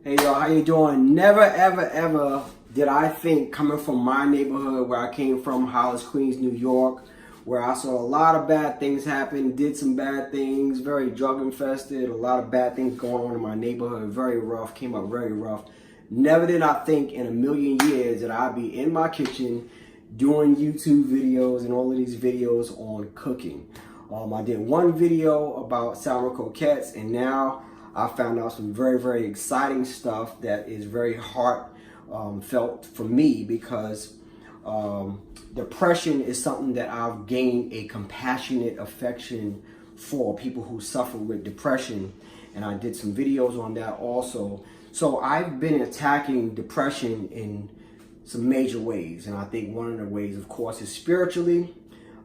Hey y'all, how you doing? Never ever did I think, coming from my neighborhood where I came from, Hollis, Queens, New York, where I saw a lot of bad things happen, did some bad things, very drug infested, a lot of bad things going on in my neighborhood, very rough, came up very rough. Never did I think in a million years that I'd be in my kitchen doing YouTube videos and all of these videos on cooking. I did one video about sour croquettes, and now I found out some very exciting stuff that is very heartfelt for me, because depression is something that I've gained a compassionate affection for people who suffer with depression, and I did some videos on that also. So I've been attacking depression in some major ways, and I think one of the ways, of course, is spiritually.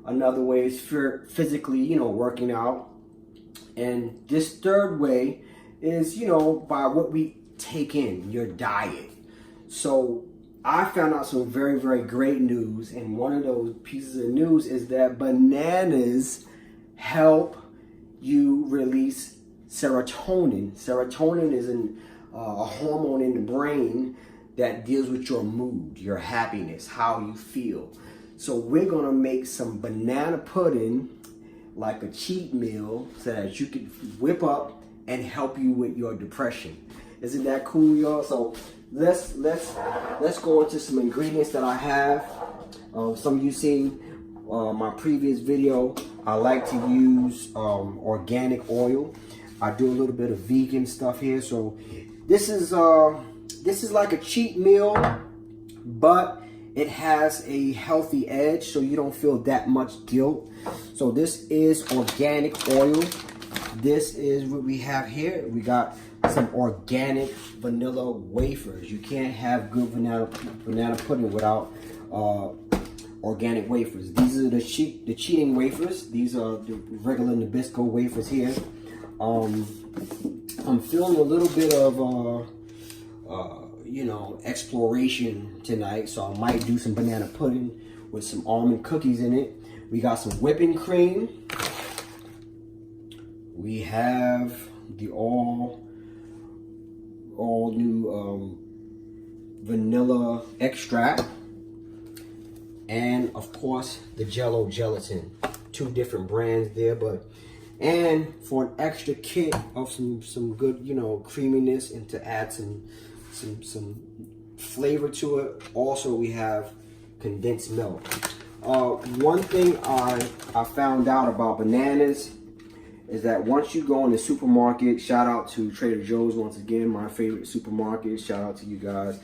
Another way is physically, working out. And this third way is, by what we take in, your diet. So I found out some very great news, and one of those pieces of news is that bananas help you release serotonin. Serotonin is a hormone in the brain that deals with your mood, your happiness, how you feel. So we're gonna make some banana pudding like a cheat meal so that you can whip up and help you with your depression. Isn't that cool, y'all? So let's go into some ingredients that I have. Some of you seen my previous video. I like to use organic oil. I do a little bit of vegan stuff here. So this is like a cheat meal, but it has a healthy edge, so you don't feel that much guilt. So this is organic oil. This is what we have here. We got some organic vanilla wafers. You can't have good banana pudding without organic wafers. These are the cheating wafers. These are the regular Nabisco wafers here. I'm feeling a little bit of exploration tonight, so I might do some banana pudding with some almond cookies in it. We got some whipping cream. We have the all new vanilla extract, and of course the Jello gelatin. Two different brands there, and for an extra kick of some good creaminess, and to add some flavor to it, also we have condensed milk. One thing I found out about bananas is that once you go in the supermarket, shout out to Trader Joe's once again, my favorite supermarket, shout out to you guys.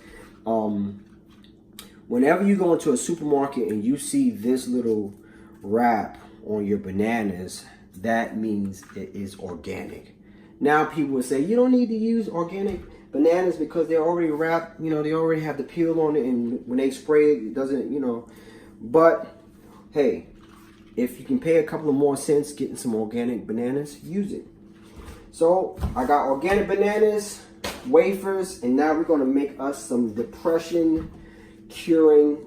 Whenever you go into a supermarket and you see this little wrap on your bananas, that means it is organic. Now people will say you don't need to use organic bananas because they're already wrapped, they already have the peel on it, and when they spray it, it doesn't, but hey, if you can pay a couple of more cents getting some organic bananas, use it. So I got organic bananas, wafers, and now we're going to make us some depression curing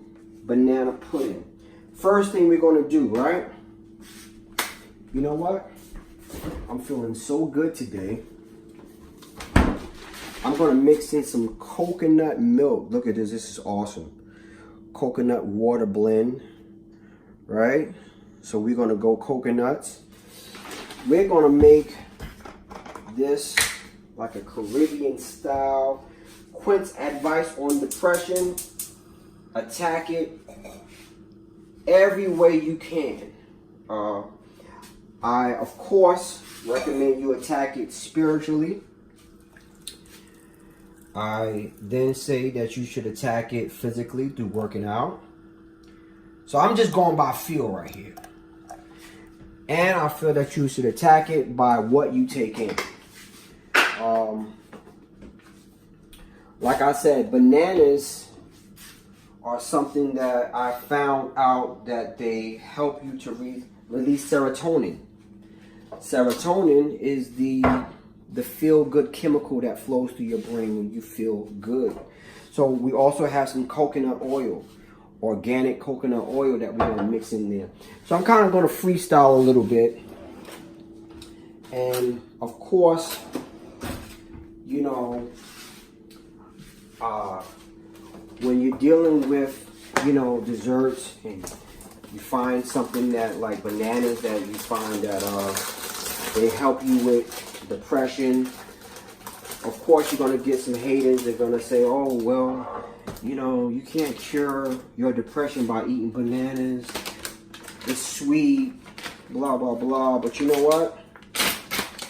banana pudding. First thing we're going to do, right? You know what? I'm feeling so good today. I'm going to mix in some coconut milk. Look at this. This is awesome. Coconut water blend, right? So we're going to go coconuts. We're going to make this like a Caribbean style. Quint's advice on depression: attack it every way you can. I, of course, recommend you attack it spiritually. I then say that you should attack it physically through working out. So I'm just going by feel right here. And I feel that you should attack it by what you take in. Like I said, bananas are something that I found out that they help you to release serotonin. Serotonin is the feel-good chemical that flows through your brain when you feel good. So we also have some coconut oil, organic coconut oil, that we're going to mix in there. So I'm kind of going to freestyle a little bit. And of course, when you're dealing with, you know, desserts, and you find something that, like bananas, that you find that they help you with depression. Of course, you're going to get some haters. They're going to say, oh, well, you know, you can't cure your depression by eating bananas. It's sweet, blah, blah, blah. But you know what?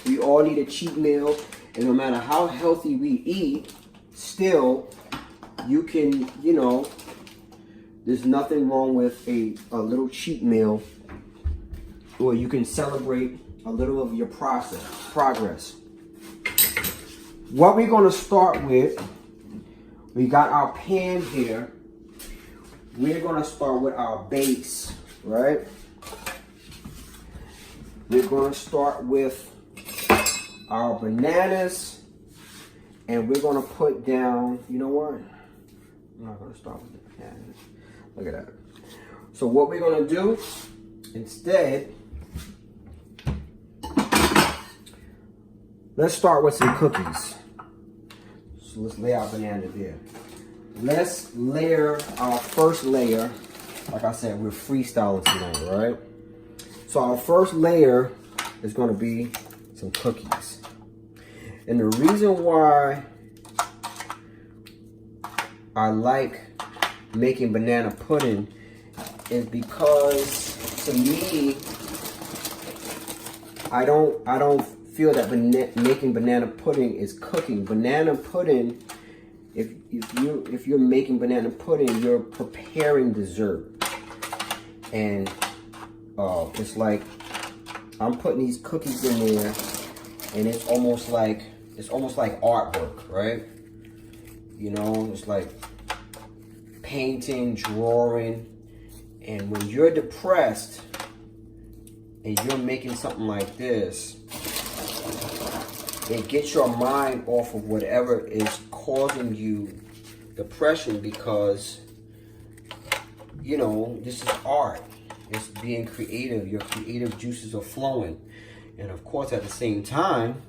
We all need a cheat meal. And no matter how healthy we eat, still, you can, you know, there's nothing wrong with a little cheat meal where you can celebrate a little of your progress. What we're going to start with, we got our pan here. We're going to start with our base, right? We're going to start with our bananas, and we're going to put down, you know what? I'm not going to start with the bananas. Look at that. So what we're going to do instead, let's start with some cookies. So let's lay our banana there. Let's layer our first layer. Like I said, we're freestyling tonight, right? So our first layer is going to be some cookies. And the reason why I like making banana pudding is because, to me, I don't feel that making banana pudding is cooking. Banana pudding, if you're making banana pudding, you're preparing dessert. And it's like I'm putting these cookies in there, and it's almost like artwork, right? You know, it's like painting, drawing. And when you're depressed and you're making something like this, it gets your mind off of whatever is causing you depression, because, you know, this is art. It's being creative. Your creative juices are flowing. And of course, at the same time,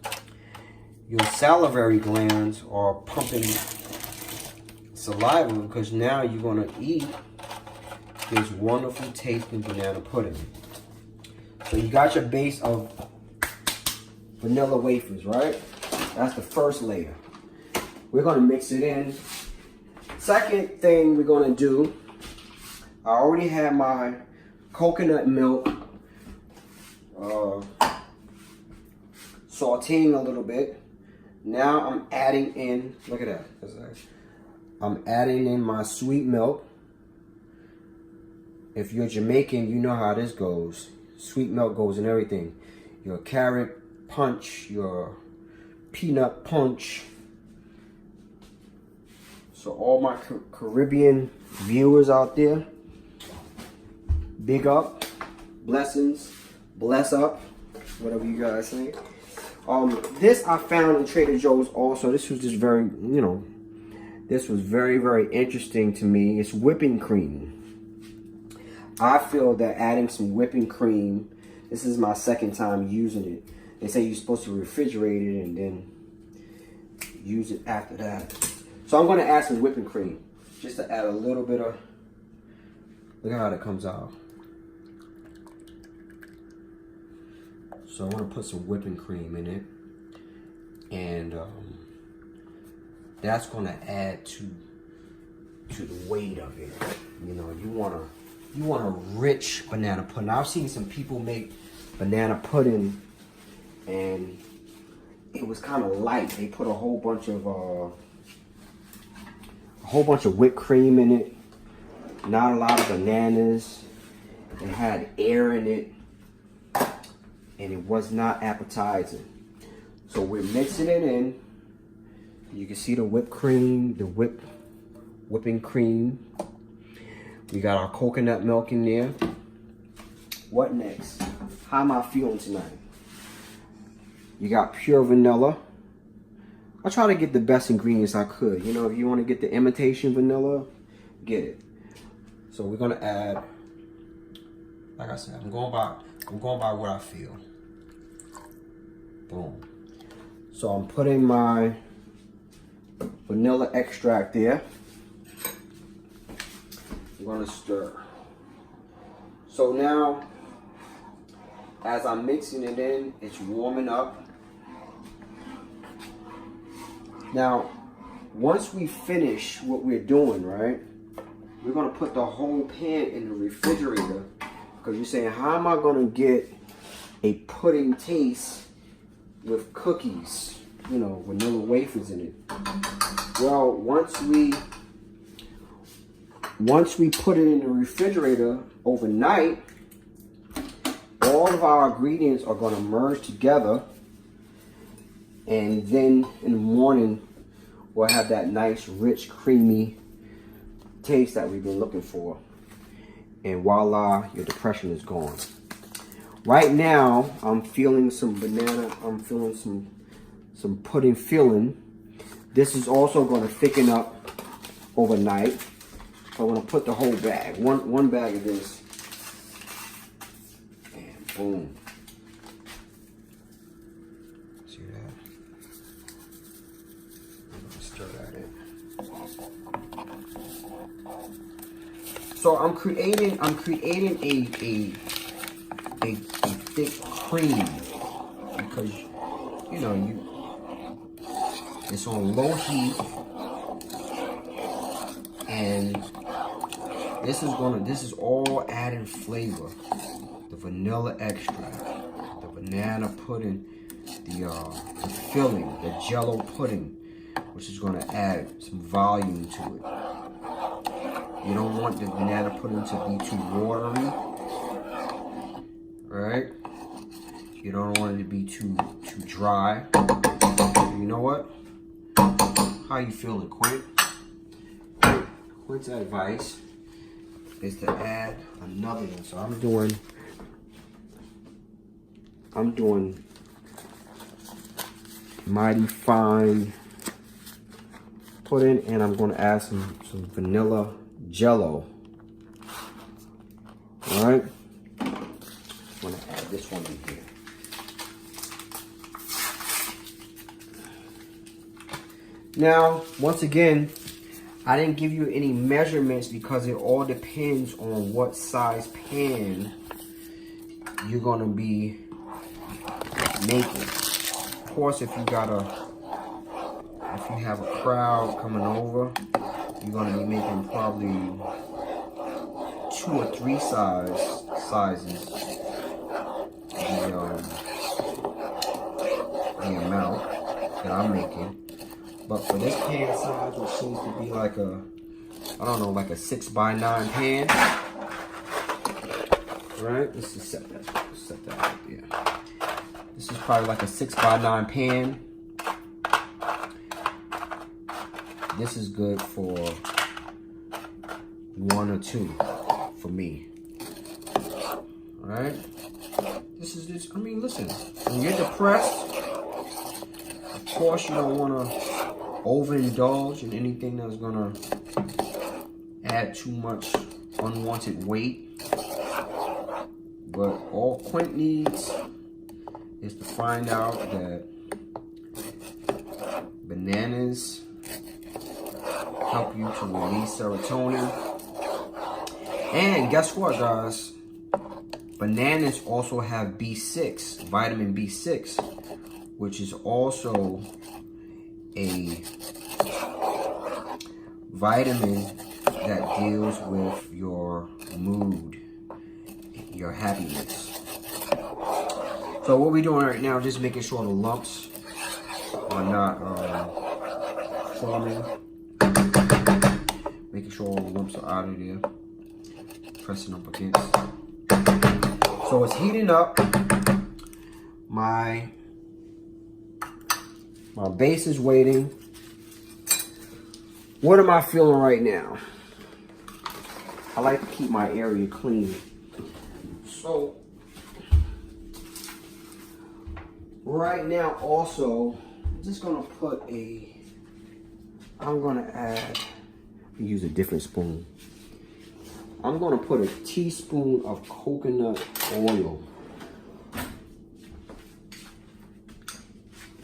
your salivary glands are pumping saliva, because now you're going to eat this wonderful tasting banana pudding. So you got your base of vanilla wafers, right? That's the first layer. We're going to mix it in. Second thing we're going to do, I already have my coconut milk sauteing a little bit. Now I'm adding in, look at that. I'm adding in my sweet milk. If you're Jamaican, you know how this goes. Sweet milk goes in everything. Your carrot punch, your peanut punch. So all my Caribbean viewers out there, big up, blessings, bless up, whatever you guys say. This I found in Trader Joe's also. This was just very, you know, this was very, very interesting to me. It's whipping cream. I feel that adding some whipping cream, this is my second time using it. They say you're supposed to refrigerate it and then use it after that. So I'm going to add some whipping cream, just to add a little bit of, look at how that comes out. So I'm going to put some whipping cream in it, and that's going to add to the weight of it. You know, you want a rich banana pudding. I've seen some people make banana pudding, and it was kind of light. They put a whole bunch of whipped cream in it, not a lot of bananas. It had air in it, and it was not appetizing. So we're mixing it in. You can see the whipped cream, the whipping cream. We got our coconut milk in there. What next? How am I feeling tonight? You got pure vanilla. I try to get the best ingredients I could. You know, if you want to get the imitation vanilla, get it. So we're gonna add, like I said, I'm going by what I feel. Boom. So I'm putting my vanilla extract there. I'm gonna stir. So now, as I'm mixing it in, it's warming up. Now, once we finish what we're doing, right, we're gonna put the whole pan in the refrigerator, because you're saying, how am I gonna get a pudding taste with cookies, you know, vanilla wafers in it? Well, once we put it in the refrigerator overnight, all of our ingredients are going to merge together, and then in the morning we'll have that nice, rich, creamy taste that we've been looking for. And voila, your depression is gone. Right now, I'm feeling some banana. I'm feeling some pudding filling. This is also going to thicken up overnight. So I'm going to put the whole bag, one bag of this, and boom. See that? I'm going to stir that in. So I'm creating a thick cream, because you know it's on low heat, and this is all adding flavor. The vanilla extract, the banana pudding, the filling, the jello pudding, which is going to add some volume to it. You don't want the banana pudding to be too watery, right? You don't want it to be too dry. You know what? How you feeling, Quint? Quint's advice is to add another one. So I'm doing mighty fine pudding, and I'm going to add some vanilla jello. All right, I'm going to add this one in here. Now, once again, I didn't give you any measurements because it all depends on what size pan you're going to be making. Of course, if you have a crowd coming over, you're going to be making probably 2 or 3 sizes the amount that I'm making. But for this pan size, which seems to be like a, I don't know, like a 6x9 pan. Right? Let's just set that right there. This is probably like a 6x9 pan. This is good for 1 or 2 for me. Alright? This is just, I mean, listen, when you're depressed, of course you don't want to overindulge in anything that's gonna add too much unwanted weight. But all Quint needs is to find out that bananas help you to release serotonin. And guess what, guys? Bananas also have B6, vitamin B6, which is also a vitamin that deals with your mood, your happiness. So what we're doing right now is just making sure the lumps are not forming. Making sure all the lumps are out of there. Pressing up against. So it's heating up. My base is waiting. What am I feeling right now? I like to keep my area clean. So, right now also, I'm just gonna put I'm gonna use a different spoon. I'm gonna put a teaspoon of coconut oil.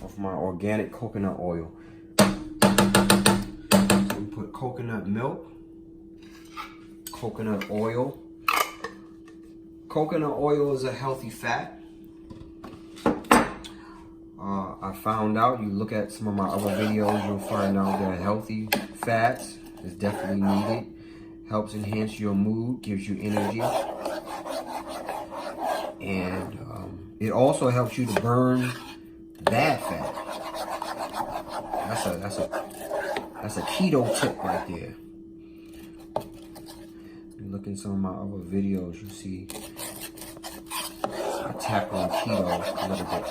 Of my organic coconut oil. put coconut milk, coconut oil. Coconut oil is a healthy fat. I found out, you look at some of my other videos, you'll find out that healthy fats is definitely needed. Helps enhance your mood, gives you energy. And it also helps you to burn bad fat. That's a keto tip right there. You look in some of my other videos, you see I tap on keto a little bit.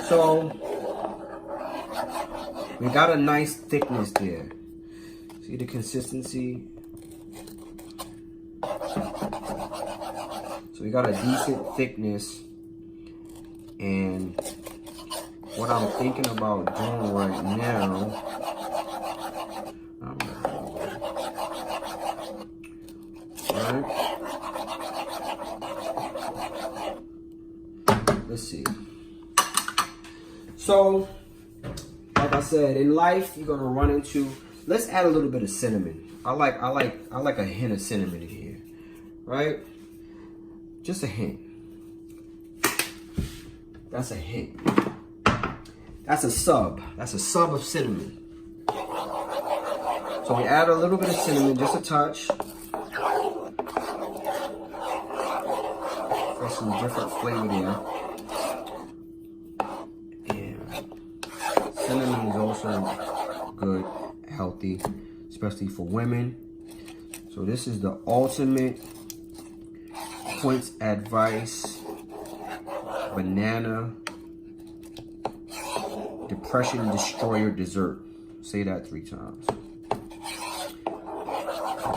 So we got a nice thickness there. See the consistency? So we got a decent thickness, and what I'm thinking about doing right now, let's see. So, like I said, in life you're gonna run into. Let's add a little bit of cinnamon. I like a hint of cinnamon in here, right? Just a hint. That's a hint. That's a sub. That's a sub of cinnamon. So we add a little bit of cinnamon, just a touch. For some different flavor there. And cinnamon is also good, healthy, especially for women. So this is the ultimate Quince Advice Banana Depression Destroyer Dessert. Say that 3 times.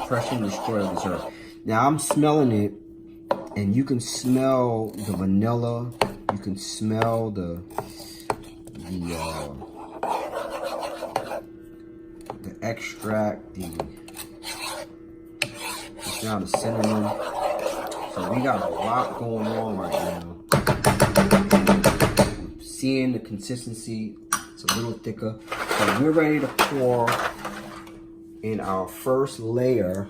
Depression Destroyer Dessert. Now I'm smelling it, and you can smell the vanilla. You can smell the extract, the cinnamon. So we got a lot going on right now. I'm seeing the consistency, it's a little thicker. So we're ready to pour in our first layer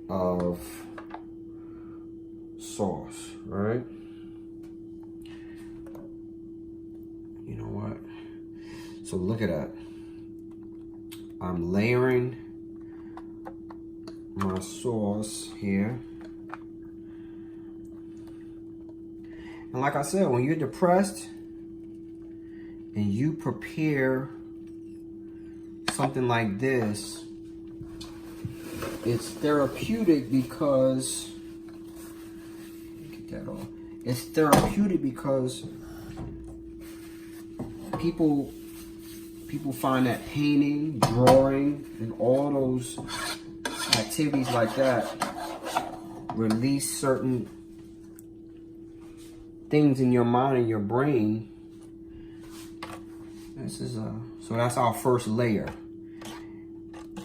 of sauce, right? You know what? So look at that. I'm layering my sauce here. And like I said, when you're depressed and you prepare something like this, it's therapeutic because, get that off. It's therapeutic because people find that painting, drawing, and all those activities like that release certain things in your mind and your brain. So that's our first layer.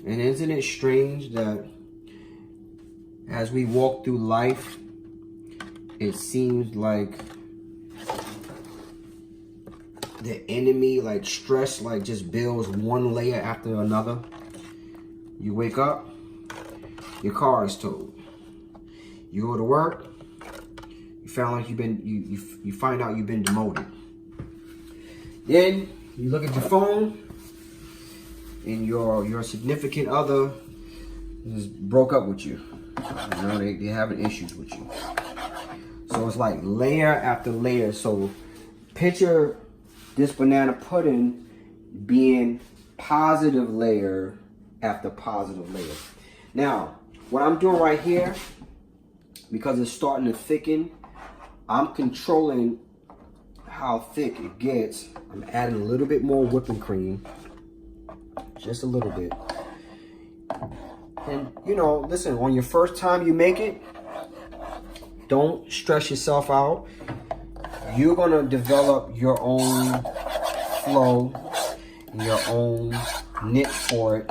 And isn't it strange that as we walk through life, it seems like the enemy, like stress, like just builds one layer after another. You wake up, your car is towed. You go to work, you find out you've been demoted. Then you look at your phone, and your significant other just broke up with you. You know, they're having issues with you. So it's like layer after layer. So picture this banana pudding being positive layer after positive layer. Now, what I'm doing right here, because it's starting to thicken, I'm controlling how thick it gets. I'm adding a little bit more whipping cream. Just a little bit. And, you know, listen, on your first time you make it, don't stress yourself out. You're going to develop your own flow, your own niche for it.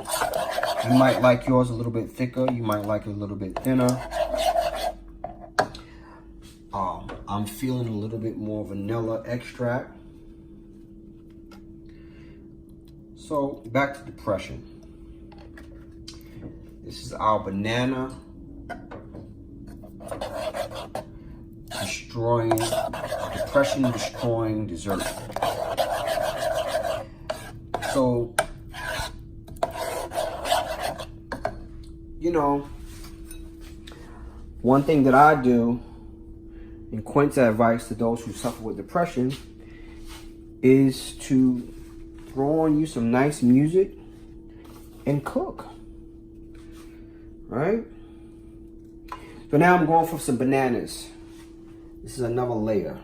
You might like yours a little bit thicker. You might like it a little bit thinner. I'm feeling a little bit more vanilla extract. So back to depression. This is our banana depression destroying dessert. So, you know, one thing that I do, and Quint's advice to those who suffer with depression, is to throw on you some nice music and cook. Right? So now I'm going for some bananas. This is another layer.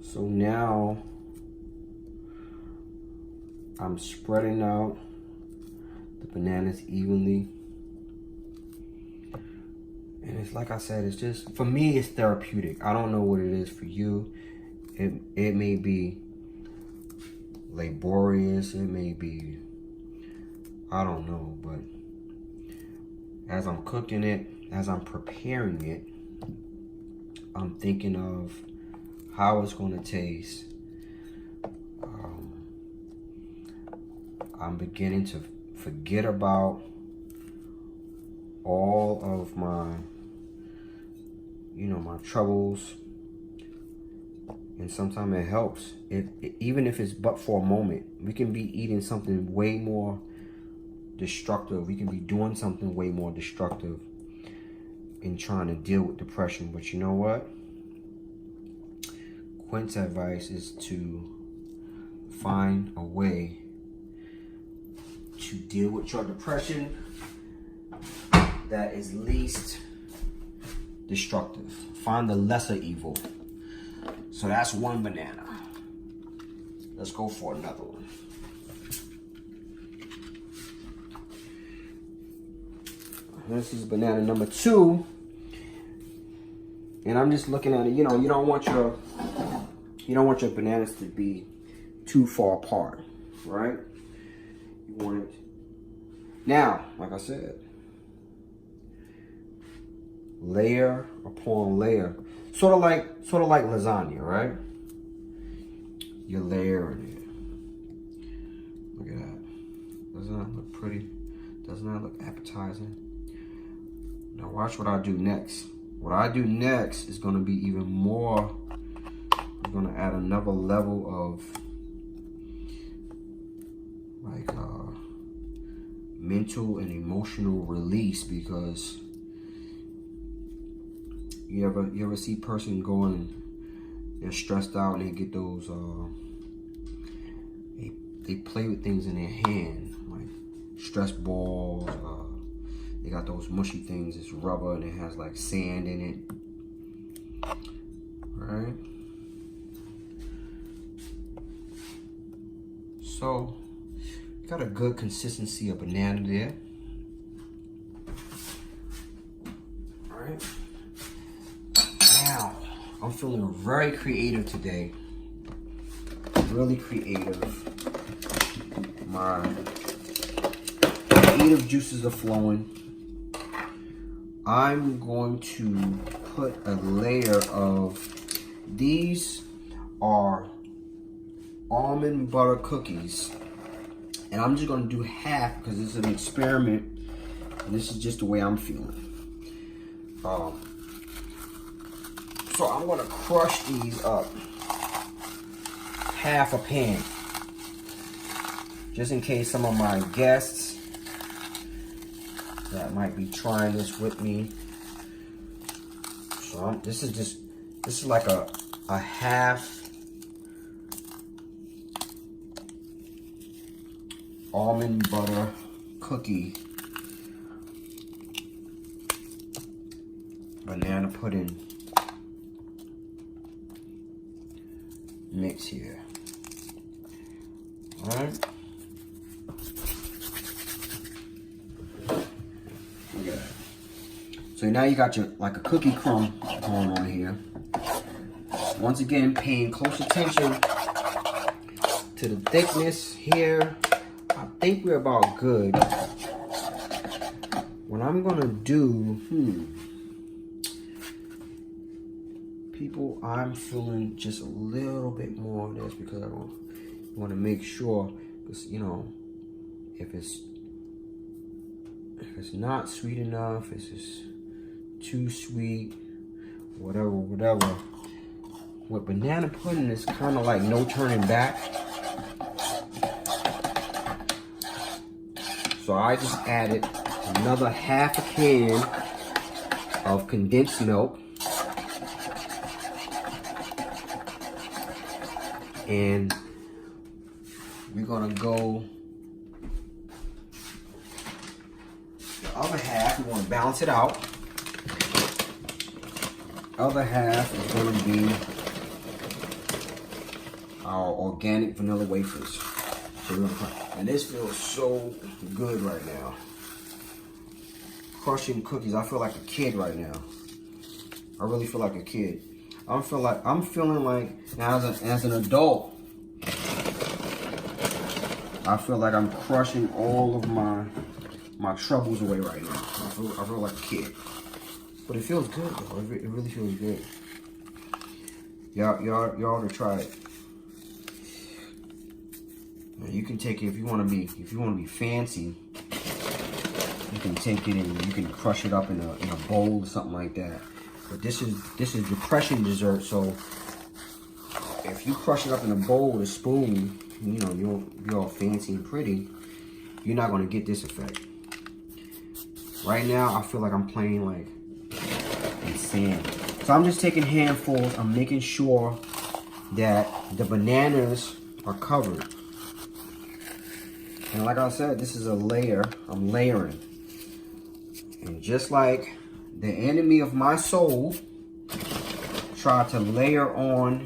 So now I'm spreading out the bananas evenly. And it's like I said, it's just, for me, it's therapeutic. I don't know what it is for you. It may be laborious. It may be, I don't know. But as I'm cooking it, as I'm preparing it, I'm thinking of how it's going to taste. I'm beginning to forget about all of my, my troubles. And sometimes it helps. Even if it's but for a moment. We can be eating something way more destructive. We can be doing something way more destructive in trying to deal with depression. But you know what? Quint's advice is to find a way to deal with your depression that is least destructive. Find the lesser evil. So that's one banana. Let's go for another one. This is banana number 2. And I'm just looking at it, you don't want your bananas to be too far apart, right? You want it. Now, like I said, layer upon layer. Sort of like lasagna, right? You're layering it. Look at that. Doesn't that look pretty? Doesn't that look appetizing? Now watch what I do next. What I do next is going to be even more. I'm going to add another level of mental and emotional release, because you ever see a person going, they're stressed out and they get those they play with things in their hand, like stress balls. They got those mushy things. It's rubber and it has like sand in it. All right. So got a good consistency of banana there. All right. Now, I'm feeling very creative today. Really creative. My creative juices are flowing. I'm going to put a layer of, these are almond butter cookies. And I'm just going to do half because this is an experiment. And this is just the way I'm feeling. So I'm going to crush these up. Half a pan. Just in case some of my guests that might be trying this with me. So this is like a half almond butter cookie banana pudding mix here. All right. Look at that. So now you got your, like a cookie crumb going on here. Once again, paying close attention to the thickness here. I think we're about good. What I'm gonna do, people, I'm feeling just a little bit more of this because You want to make sure, because you know, if it's not sweet enough, it's just too sweet, whatever. With banana pudding, it's kind of like no turning back. So I just added another half a can of condensed milk. And we're gonna go the other half, we wanna balance it out. Other half is gonna be our organic vanilla wafers. And this feels so good right now. Crushing cookies, I feel like a kid right now. I really feel like a kid. I'm feeling like now as an adult, I feel like I'm crushing all of my troubles away right now. I feel like a kid. But it feels good though. It really feels good. Y'all ought to try it. You can take it if you want to be fancy. You can take it and you can crush it up in a bowl or something like that. But this is depression dessert, so if you crush it up in a bowl with a spoon, you know, you're all fancy and pretty, you're not gonna get this effect. Right now, I feel like I'm playing like in sand. So I'm just taking handfuls. I'm making sure that the bananas are covered. And like I said, this is a layer. I'm layering. And just like the enemy of my soul tried to layer on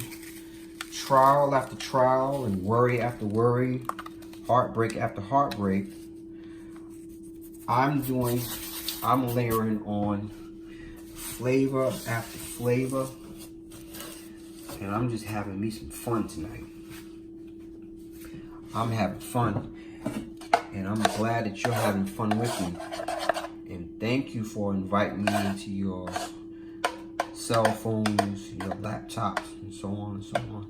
trial after trial and worry after worry, heartbreak after heartbreak, I'm layering on flavor after flavor, and I'm just having me some fun tonight. I'm having fun, and I'm glad that you're having fun with me. And thank you for inviting me into your cell phones, your laptops, and so on and so on.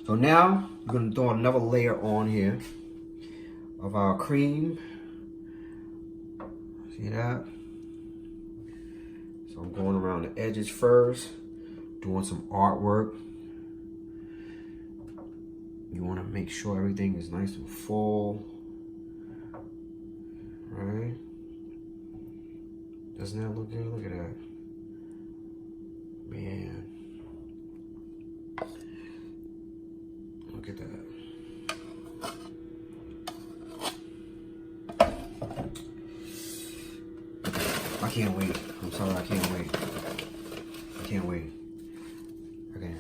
So now, we're going to throw another layer on here of our cream. See that? So I'm going around the edges first, doing some artwork. You want to make sure everything is nice and full. Right? Doesn't that look good? Look at that. Man. Look at that. I can't wait. I'm sorry, I can't wait. I can't wait. Okay.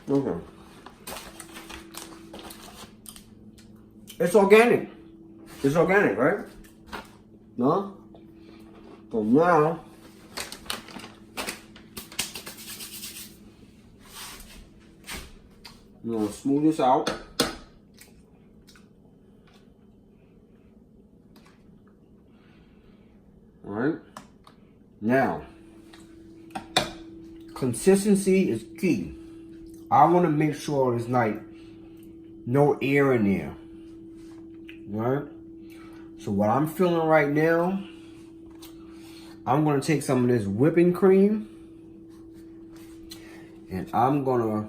Okay. It's organic. It's organic, right? No? So now, I'm gonna smooth this out. Alright? Now, consistency is key. I want to make sure there's like no air in there. Right? So what I'm feeling right now, I'm going to take some of this whipping cream and I'm going to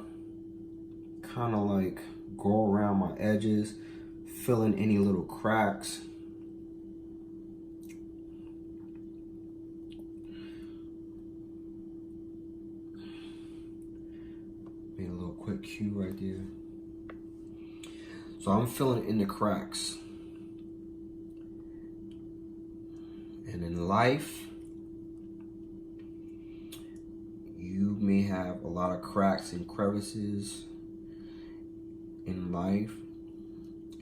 kind of like go around my edges, fill in any little cracks. Made a little quick cue right there. So I'm filling in the cracks. And in life, you may have a lot of cracks and crevices in life,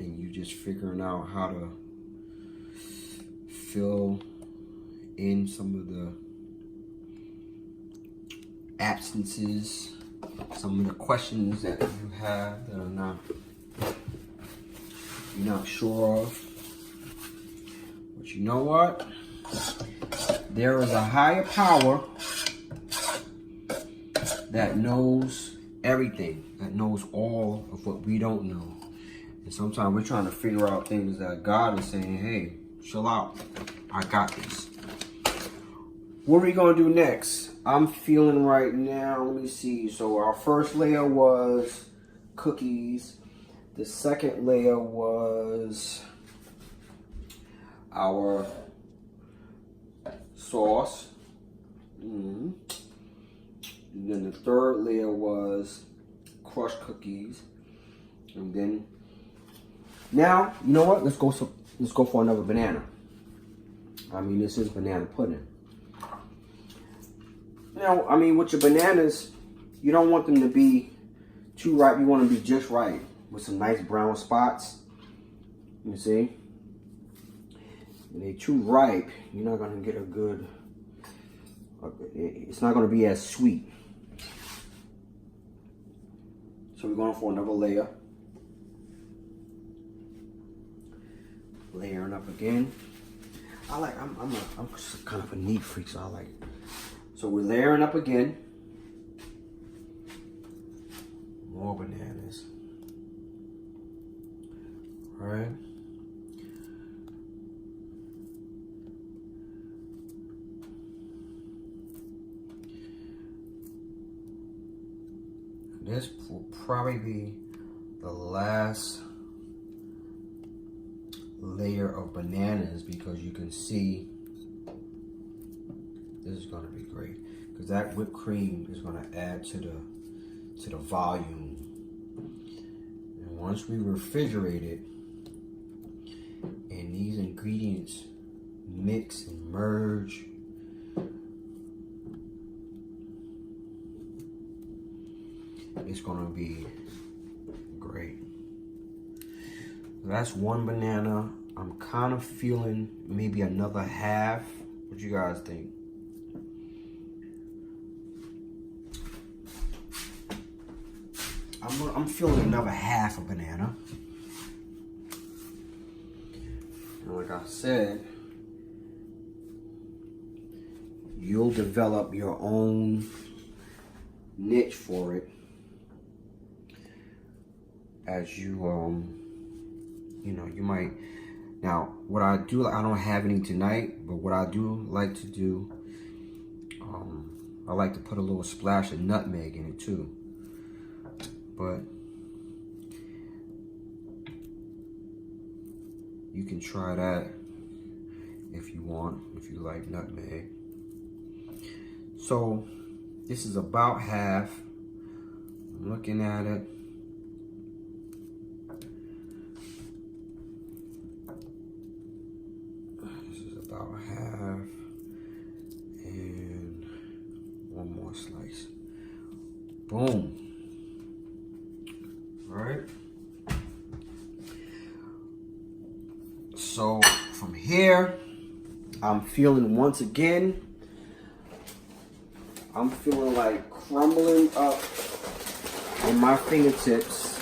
and you just figuring out how to fill in some of the absences, some of the questions that you have that are you're not sure of. But you know what? There is a higher power that knows everything, that knows all of what we don't know. And sometimes we're trying to figure out things that God is saying, hey, chill out. I got this. What are we going to do next? I'm feeling right now, let me see. So our first layer was cookies. The second layer was our sauce. And then the third layer was crushed cookies. And then, now, you know what? Let's go for another banana. I mean, this is banana pudding. Now, I mean, with your bananas, you don't want them to be too ripe. You want them to be just right with some nice brown spots. You see? When they're too ripe, you're not going to get a good, it's not going to be as sweet. So we're going for another layer. Layering up again. I'm kind of a neat freak, so I like it. So we're layering up again. More bananas. All right. This will probably be the last layer of bananas, because you can see this is going to be great, because that whipped cream is going to add to the volume. And once we refrigerate it and these ingredients mix and merge, it's going to be great. That's one banana. I'm kind of feeling maybe another half. What you guys think? I'm feeling another half a banana. And like I said, you'll develop your own niche for it as you you know, you might. Now, what I do, I don't have any tonight, but what I do like to do, I like to put a little splash of nutmeg in it too. But you can try that if you want, if you like nutmeg. So this is about half. I'm looking at it. About half, and one more slice. Boom. All right. So from here, I'm feeling, once again, I'm feeling like crumbling up in my fingertips.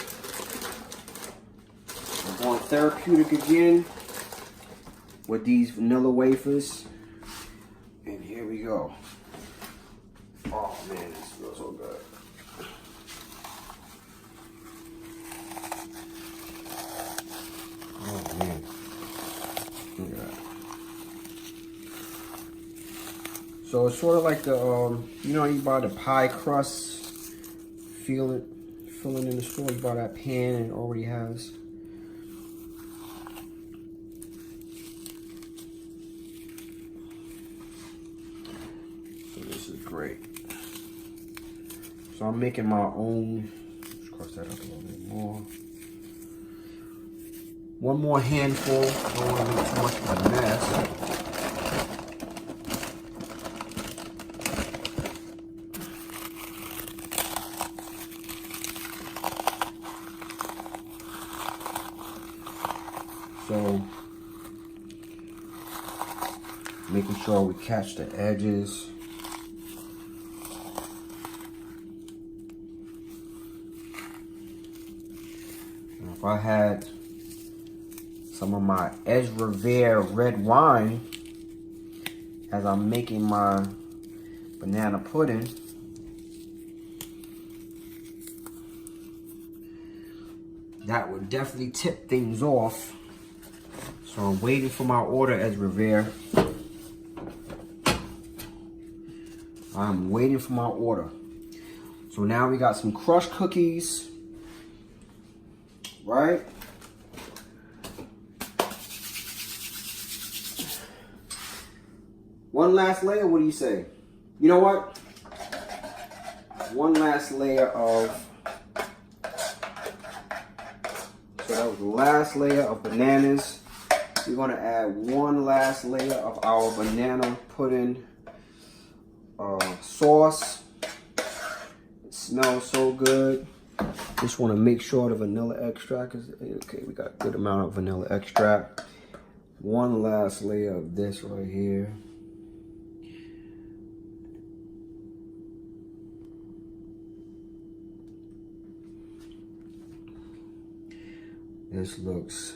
I'm going therapeutic again with these vanilla wafers, and here we go. Oh man, this feels so good. Oh man, look at that. So it's sort of like the you know, you buy the pie crust, filling in the store. You buy that pan and it already has. This is great. So I'm making my own. Let's cross that up a little bit more. One more handful. Don't want to make too much of a mess. So making sure we catch the edges. And if I had some of my Ezra Revere red wine as I'm making my banana pudding, that would definitely tip things off. So I'm waiting for my order, as Revere. I'm waiting for my order. So now we got some crushed cookies, right? One last layer, what do you say? You know what? One last layer of, so that was the last layer of bananas. We're gonna add one last layer of our banana pudding sauce. It smells so good. Just wanna make sure the vanilla extract is, okay, we got a good amount of vanilla extract. One last layer of this right here. This looks,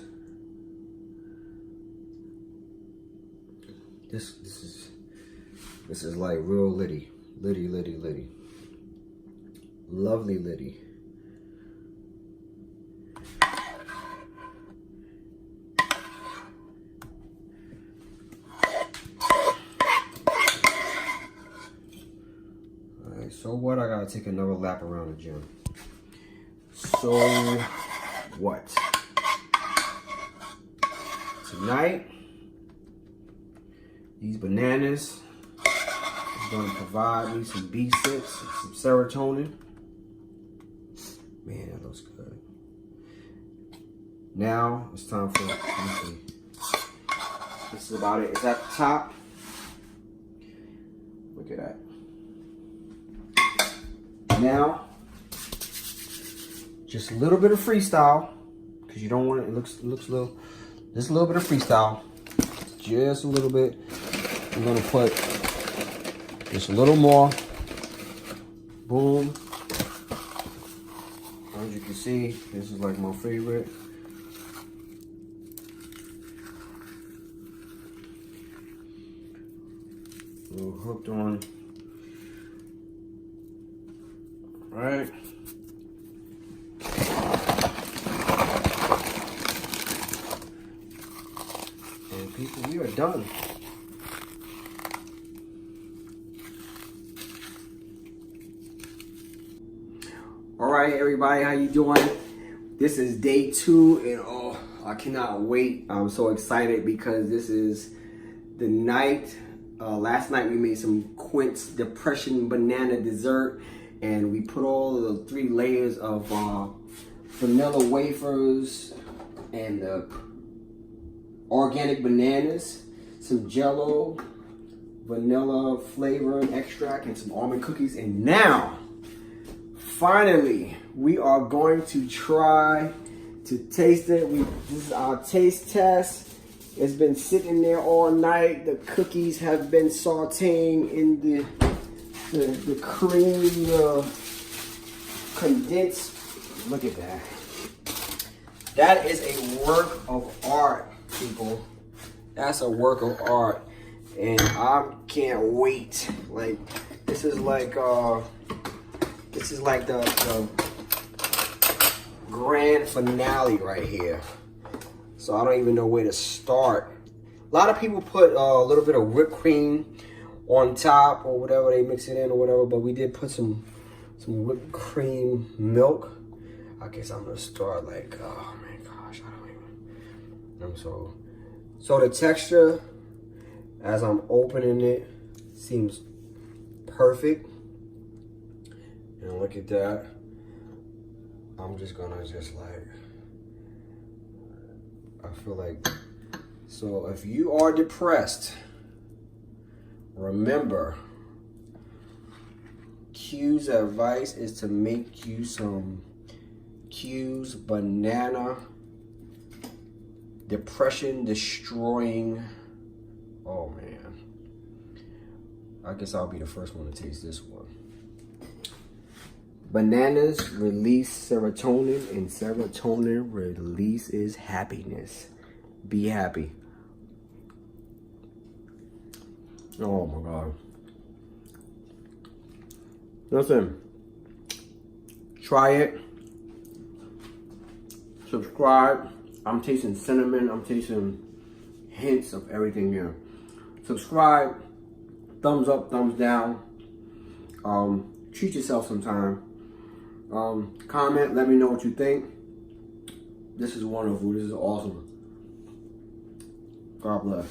this is like real litty. Lovely litty. Alright, so what? I gotta take another lap around the gym. So what? Tonight, these bananas is going to provide me some B6, some serotonin. Man, that looks good. Now it's time for, let me see. This is about it. It's at the top. Look at that. Now, just a little bit of freestyle, because you don't want it. It looks a little. Just a little bit of freestyle, just a little bit. I'm gonna put just a little more. Boom. As you can see, this is like my favorite. A little hooked on. All right. People, we are done. All right, everybody, how you doing? This is day 2, and oh, I cannot wait. I'm so excited because this is the night. Last night we made some Quince Depression banana dessert, and we put all the 3 layers of vanilla wafers and organic bananas, some Jello, vanilla flavor and extract, and some almond cookies. And now, finally, we are going to try to taste it. This is our taste test. It's been sitting there all night. The cookies have been sauteing in the cream, condensed. Look at that. That is a work of art, people. That's a work of art, and I can't wait. Like, this is like the grand finale right here. So I don't even know where to start. A lot of people put a little bit of whipped cream on top or whatever, they mix it in or whatever, but we did put some whipped cream milk. I guess I'm gonna start like, oh my gosh, I don't even. So the texture, as I'm opening it, seems perfect. And look at that. I'm just gonna like, I feel like, so if you are depressed, remember, Q's advice is to make you some Q's banana depression destroying. Oh man, I guess I'll be the first one to taste this one. Bananas release serotonin, and serotonin releases happiness. Be happy. Oh my God. Listen, try it. Subscribe. I'm tasting cinnamon. I'm tasting hints of everything here. Subscribe. Thumbs up, thumbs down. Treat yourself sometime. Comment. Let me know what you think. This is wonderful. This is awesome. God bless.